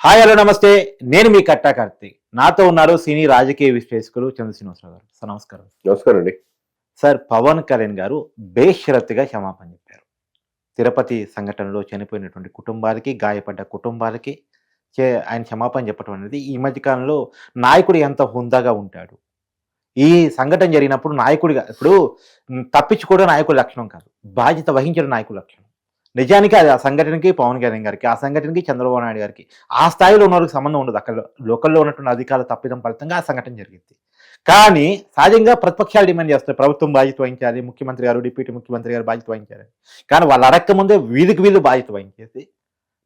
Hi hello నమస్తే. నేను మీ కట్టా కార్తీక్. నాతో ఉన్నారు సినీ రాజకీయ విశ్లేషకులు చంద్ర శ్రీనివాసరావు గారు. సార్ నమస్కారం. నమస్కారం అండి. సార్, పవన్ కళ్యాణ్ గారు బేషరతుగా క్షమాపణ చెప్పారు. తిరుపతి సంఘటనలో చనిపోయినటువంటి కుటుంబాలకి, గాయపడ్డ కుటుంబాలకి ఆయన క్షమాపణ చెప్పడం అనేది ఈ మధ్య కాలంలో నాయకుడు ఎంత హుందాగా ఉంటాడు. ఈ సంఘటన జరిగినప్పుడు నాయకుడిగా ఇప్పుడు తప్పించుకోవడం నాయకుడి లక్షణం కాదు, బాధ్యత వహించడం నాయకుడి లక్షణం. నిజానికి అది ఆ సంఘటనకి పవన్ కళ్యాణ్ గారికి, ఆ సంఘటనకి చంద్రబాబు నాయుడు గారికి, ఆ స్థాయిలో ఉన్న వాళ్ళకి సంబంధం ఉండదు. అక్కడ లోకల్లో ఉన్నటువంటి అధికారుల తప్పిదం ఫలితంగా ఆ సంఘటన జరిగింది. కానీ సహజంగా ప్రతిపక్షాలు డిమాండ్ చేస్తాయి, ప్రభుత్వం బాధ్యత వహించాలి, ముఖ్యమంత్రి గారు, డిప్యూటీ ముఖ్యమంత్రి గారు బాధ్యత వహించాలి. కానీ వాళ్ళు అడక్క ముందే వీధికి వీళ్ళు బాధ్యత వహించేసి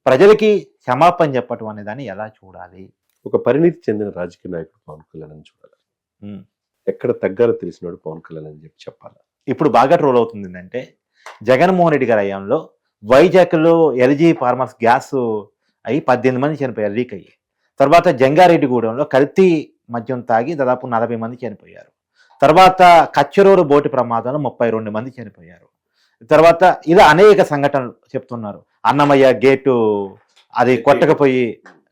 ప్రజలకి క్షమాపణ చెప్పటం అనే దాన్ని ఎలా చూడాలి? ఒక పరిణితి చెందిన రాజకీయ నాయకుడు పవన్ కళ్యాణ్ అని చూడాలి. ఎక్కడ తగ్గాలో తెలిసినాడు పవన్ కళ్యాణ్ అని చెప్పాలి. ఇప్పుడు బాగా ట్రోల్ అవుతుంది ఏంటంటే, జగన్మోహన్ రెడ్డి గారి హయాంలో వైజాగ్లో ఎల్జీ ఫార్మర్స్ గ్యాస్ అయ్యి 18 మంది చనిపోయారు, లీక్ అయ్యి. తర్వాత జంగారెడ్డిగూడెంలో కల్తీ మద్యం తాగి దాదాపు 40 మంది చనిపోయారు. తర్వాత కచ్చరూరు బోటు ప్రమాదంలో 32 మంది చనిపోయారు. తర్వాత ఇలా అనేక సంఘటనలు చెప్తున్నారు. అన్నమయ్య గేటు అది కొట్టకపోయి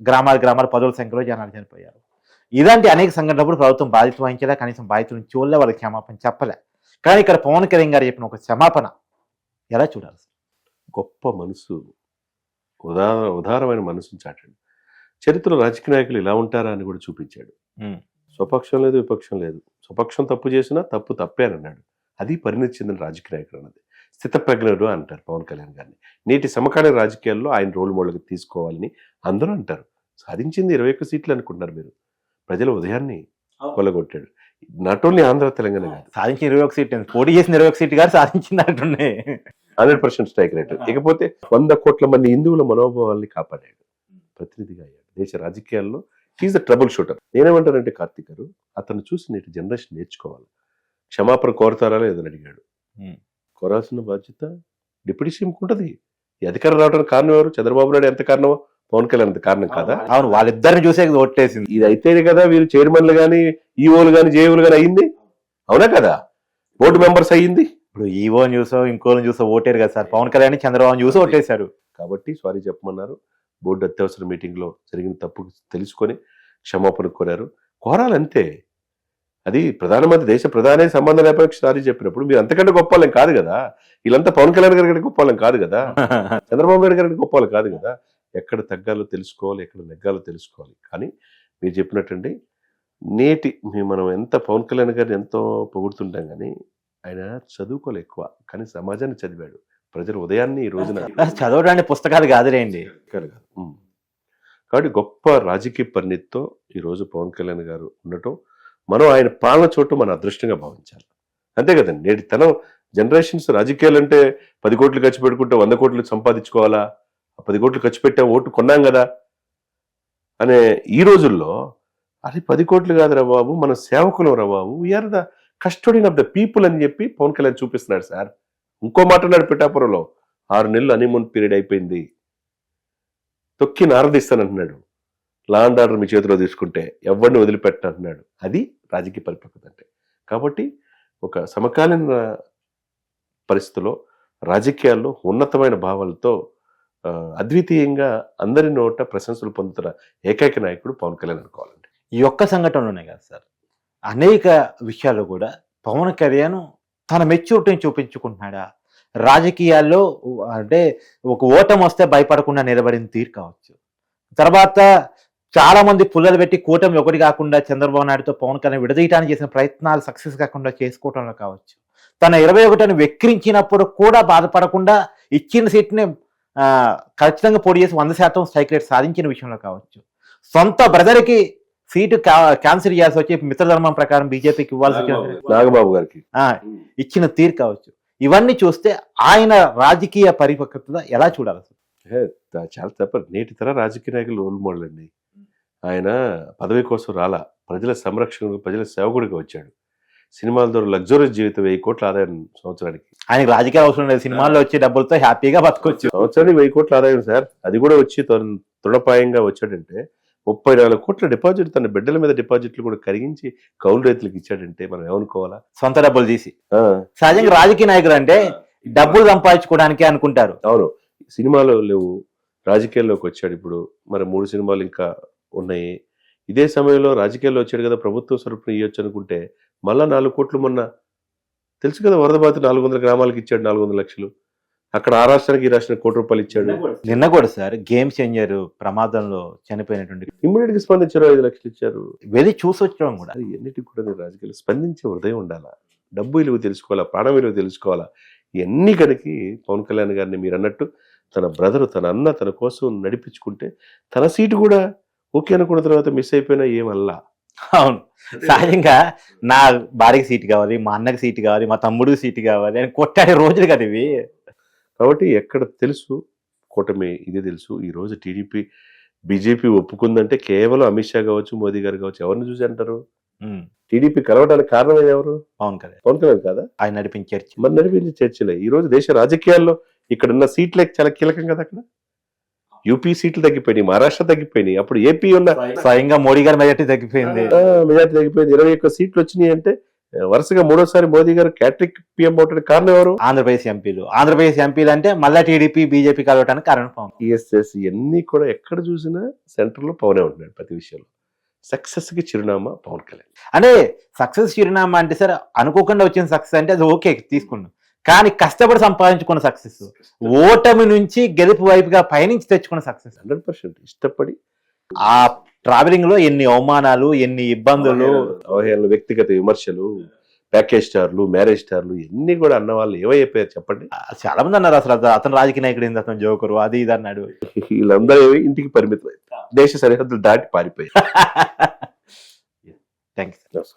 గ్రామాలు పదుల సంఖ్యలో జనాలు చనిపోయారు. ఇలాంటి అనేక సంఘటనప్పుడు ప్రభుత్వం బాధ్యత వహించలే, కనీసం బాధ్యతను చూడలే, వాళ్ళకి క్షమాపణ చెప్పలే. కానీ ఇక్కడ పవన్ కళ్యాణ్ గారు చెప్పిన ఒక క్షమాపణ ఎలా చూడాలి? గొప్ప మనసు, ఉదారమైన మనసును చాటాడు. చరిత్రలో రాజకీయ నాయకులు ఇలా ఉంటారా అని కూడా చూపించాడు. స్వపక్షం లేదు, విపక్షం లేదు. స్వపక్షం తప్పు చేసినా తప్పు తప్పే అని అన్నాడు. అది పరిణితి చెందిన రాజకీయ నాయకుడు అన్నది. స్థితప్రజ్ఞుడు అంటారు పవన్ కళ్యాణ్ గారిని. నేటి సమకాలీన రాజకీయాల్లో ఆయన రోల్ మోడల్గా తీసుకోవాలని అందరూ అంటారు. సాధించింది 21 సీట్లు అనుకుంటున్నారు మీరు. ప్రజల ఉదయాన్ని కొల్లగొట్టాడు. నాట్ ఓన్లీ ఆంధ్ర, తెలంగాణ కాదు. సాధించిన 21 సీట్లు, పోటీ చేసిన 21 సీట్లు గారు సాధించింది అంటున్నాయి. 100% స్ట్రైక్ రేట్. ఇకపోతే 100 కోట్ల మంది హిందువుల మనోభావాల్ని కాపాడాడు, ప్రతినిధిగా అయ్యాడు దేశ రాజకీయాల్లో. Is the trouble shooter. నేనేమంటానంటే కార్తీక్ గారు, అతను చూసి నేటి జనరేషన్ నేర్చుకోవాలి. క్షమాపణ కోరతారా లేదని అడిగాడు. కోరాల్సిన బాధ్యత డిప్యూటీ సీఎంకి ఉంటుంది. ఈ అధికారం రావడానికి కారణం ఎవరు? చంద్రబాబు నాయుడు ఎంత కారణమో పవన్ కళ్యాణ్ అంత కారణం కాదా? అవును, వాళ్ళిద్దరిని చూసే ఓట్టేసింది. ఇది అయితేనే కదా వీరు చైర్మన్లు కానీ, ఈఓలు కానీ, జేఓలు కానీ అయ్యింది. అవునా కదా? బోర్డు మెంబర్స్ అయ్యింది. ఇప్పుడు ఈవో చూసో ఇంకోని చూసో ఓటేరు కదా సార్. పవన్ కళ్యాణ్ చంద్రబాబు చూసి ఓటేశారు. కాబట్టి సారీ చెప్పమన్నారు. బోర్డు అత్యవసర మీటింగ్ లో జరిగిన తప్పు తెలుసుకొని క్షమాపణ కోరారు. కోరాలంతే. అది ప్రధానమంత్రి, దేశ ప్రధాని సంబంధం లేకపోతే సారీ చెప్పినప్పుడు మీరు అంతకంటే గొప్పవాళ్ళం కాదు కదా. వీళ్ళంతా పవన్ కళ్యాణ్ గారి కంటే గొప్పవాళ్ళం కాదు కదా. చంద్రబాబు నాయుడు గారి గొప్పవాళ్ళు కాదు కదా. ఎక్కడ తగ్గాలో తెలుసుకోవాలి, ఎక్కడ నెగ్గాలో తెలుసుకోవాలి. కానీ మీరు చెప్పినట్టండి, నేటి మనం ఎంత పవన్ కళ్యాణ్ గారిని ఎంతో పొగుడుతుంటాం కానీ ఆయన చదువుకోలే ఎక్కువ, కానీ సమాజాన్ని చదివాడు. ప్రజల ఉదయాన్ని ఈ రోజున చదవడానికి పుస్తకాలు కాదులేండి. కాబట్టి గొప్ప రాజకీయ పరిణితితో ఈరోజు పవన్ కళ్యాణ్ గారు ఉండటం, మనం ఆయన పాలన చోటు మన అదృష్టంగా భావించాలి. అంతే కదండి. నేటి తనం జనరేషన్స్ రాజకీయాలు అంటే 10 కోట్లు ఖర్చు పెట్టుకుంటే 100 కోట్లు సంపాదించుకోవాలా, 10 కోట్లు ఖర్చు పెట్టాం ఓటు కొన్నాం కదా అనే ఈ రోజుల్లో అది 10 కోట్లు కాదురా బాబు, మన సేవకులం రా బాబు, we are the custodian of the people అని చెప్పి పవన్ కళ్యాణ్ చూపిస్తున్నాడు సార్. ఇంకో మాట అన్నాడు పిఠాపురంలో, 6 నెలలు హనీమూన్ పీరియడ్ అయిపోయింది, తొక్కి నారదీస్తానంటున్నాడు. లా అండ్ ఆర్డర్ మీ చేతిలో తీసుకుంటే ఎవరిని వదిలిపెట్టంటున్నాడు. అది రాజకీయ పరిపక్వత అంటే. కాబట్టి ఒక సమకాలీన పరిస్థితుల్లో రాజకీయాల్లో ఉన్నతమైన భావాలతో అద్వితీయంగా అందరి నోట ప్రశంసలు పొందుతున్న ఏకైక నాయకుడు పవన్ కళ్యాణ్ అనుకోవాలండి. ఈ ఒక్క సంఘటనలోనే కాదు సార్, అనేక విషయాలు కూడా పవన్ కళ్యాణ్ తన మెచ్యూరిటీని చూపించుకుంటున్నాడా? రాజకీయాల్లో అంటే ఒక ఓటమి వస్తే భయపడకుండా నిలబడిన తీరు కావచ్చు. తర్వాత చాలా మంది పుల్లలు పెట్టి కూటమి ఒకటి కాకుండా చంద్రబాబు నాయుడుతో పవన్ కళ్యాణ్ విడదీయడానికి చేసిన ప్రయత్నాలు సక్సెస్ కాకుండా చేసుకోవటంలో కావచ్చు. తన 21ని వెక్కిరించినప్పుడు కూడా బాధపడకుండా ఇచ్చిన సీట్ని ఖచ్చితంగా పోటీ చేసి 100% స్ట్రైక్ రేట్ సాధించిన విషయంలో కావచ్చు. సొంత బ్రదర్కి సీటు క్యాన్సిల్ చేయాల్సి వచ్చి మిత్రధర్మం ప్రకారం బీజేపీకి ఇవ్వాల్సి నాగబాబు గారికి ఇచ్చిన తీరు కావచ్చు. ఇవన్నీ చూస్తే ఆయన రాజకీయ పరిపక్వత ఎలా చూడాలి? చాలా తప్ప. నేటి తర రాజకీయ నాయకులు రోల్ మోడల్ అండి. ఆయన పదవి కోసం రాలా, ప్రజల సంరక్షణ, ప్రజల సేవకుడిగా వచ్చాడు. సినిమాల ద్వారా లగ్జరీస్ జీవితం, 1000 కోట్ల ఆదాయం సంవత్సరానికి. ఆయనకి రాజకీయ అవసరం లేదు, సినిమాల్లో వచ్చే డబ్బులతో హ్యాపీగా బతకొచ్చు. సంవత్సరానికి 1000 కోట్ల ఆదాయం సార్. అది కూడా వచ్చి తృణపాయంగా వచ్చాడంటే 34 కోట్ల డిపాజిట్, తన బిడ్డల మీద డిపాజిట్లు కూడా కరిగించి కౌలు రైతులకు ఇచ్చాడంటే మనం ఏమనుకోవాలా? సొంత డబ్బులు తీసి. సహజంగా రాజకీయ నాయకులు అంటే డబ్బులు సంపాదించుకోవడానికి అనుకుంటారు. అవును, సినిమాలో లేవు, రాజకీయాల్లోకి వచ్చాడు ఇప్పుడు. మరి 3 సినిమాలు ఇంకా ఉన్నాయి. ఇదే సమయంలో రాజకీయాల్లో వచ్చాడు కదా, ప్రభుత్వం సరుకుని ఇవ్వచ్చు అనుకుంటే మళ్ళా 4 కోట్లు మొన్న తెలుసు కదా, వరద బాధిత 400 గ్రామాలకు ఇచ్చాడు 400 లక్షలు. అక్కడ ఆ రాష్ట్రానికి ఈ రాష్ట్రానికి కోటి రూపాయలు ఇచ్చాడు. నిన్న కూడా సార్ గేమ్ చేంజర్ ప్రమాదంలో చనిపోయినటువంటి ఇమ్మీడియట్ గా స్పందించారు, 5 లక్షలు ఇచ్చారు. వెళ్ళి చూసి వచ్చాం కూడా. అది ఎన్నిటికి కూడా నేను రాజకీయాలు స్పందించే హృదయం ఉండాలా, డబ్బు విలువ తెలుసుకోవాలా, ప్రాణ విలువ తెలుసుకోవాలా. ఇవన్నీ కనుక పవన్ కళ్యాణ్ గారిని మీరు అన్నట్టు తన బ్రదర్, తన అన్న తన కోసం నడిపించుకుంటే తన సీటు కూడా ఓకే అనుకున్న తర్వాత మిస్ అయిపోయినా ఏమల్లా. అవును, సహజంగా నా భార్యకి సీటు కావాలి, మా అన్నకి సీటు కావాలి, మా తమ్ముడికి సీటు కావాలి అని కొట్టాడే రోజులు కదా ఇవి. కాబట్టి ఎక్కడ తెలుసు కూటమి ఇదే తెలుసు. ఈ రోజు టీడీపీ బీజేపీ ఒప్పుకుందంటే కేవలం అమిత్ షా కావచ్చు, మోదీ గారు కావచ్చు, ఎవరిని చూసి అంటారు? టీడీపీ కలవడానికి కారణం ఎవరు? పవన్ కళ్యాణ్. పవన్ కళ్యాణ్ కాదా? ఆయన నడిపించే చర్చ. మరి నడిపించే చర్చలే ఈ రోజు దేశ రాజకీయాల్లో ఇక్కడ ఉన్న సీట్లే చాలా కీలకం కదా. అక్కడ యూపీ సీట్లు తగ్గిపోయినాయి, మహారాష్ట్ర తగ్గిపోయినాయి, అప్పుడు ఏపీ ఉన్న స్వయంగా మోడీ గారి మెజార్టీ తగ్గిపోయింది. మెజార్టీ తగ్గిపోయింది. 21 సీట్లు వచ్చినాయి అంటే వరుసగా 3వ మోదీ గారు క్యాట్రిక్ పిఎం అవడానికి కారణం ఎవరు? ఆంధ్రప్రదేశ్ ఎంపీలు అంటే మళ్ళా టీడీపీ బీజేపీ కలవటానికి కారణం పవన్. టీఎస్ఎస్ ఇవన్నీ కూడా ఎక్కడ చూసినా సెంటర్ లో పవనే ఉంటున్నాడు ప్రతి విషయంలో. సక్సెస్ కి చిరునామా పవన్ కళ్యాణ్. అంటే సక్సెస్ చిరునామా అంటే సార్ అనుకోకుండా వచ్చిన సక్సెస్ అంటే అది ఓకే తీసుకున్నాం, కానీ కష్టపడి సంపాదించుకున్న సక్సెస్, ఓటమి నుంచి గెలుపు వైపుగా పయనించి తెచ్చుకున్న సక్సెస్ 100% ఇష్టపడి. ఆ ట్రావెలింగ్ లో ఎన్ని అవమానాలు, ఎన్ని ఇబ్బందులు, అవహేళనలు, వ్యక్తిగత విమర్శలు, ప్యాకేజ్ స్టార్లు, మ్యారేజ్ స్టార్లు ఇవన్నీ కూడా అన్న వాళ్ళు ఏమైపోయారు చెప్పండి. చాలా మంది అన్నారు అసలు అతను రాజకీయ నాయకుడు ఏంది, అతను జోకరు, అది ఇది అన్నాడు. వీళ్ళందరూ ఇంటికి పరిమితం, దేశ సరిహద్దులు దాటి పారిపోయారు. థ్యాంక్స్.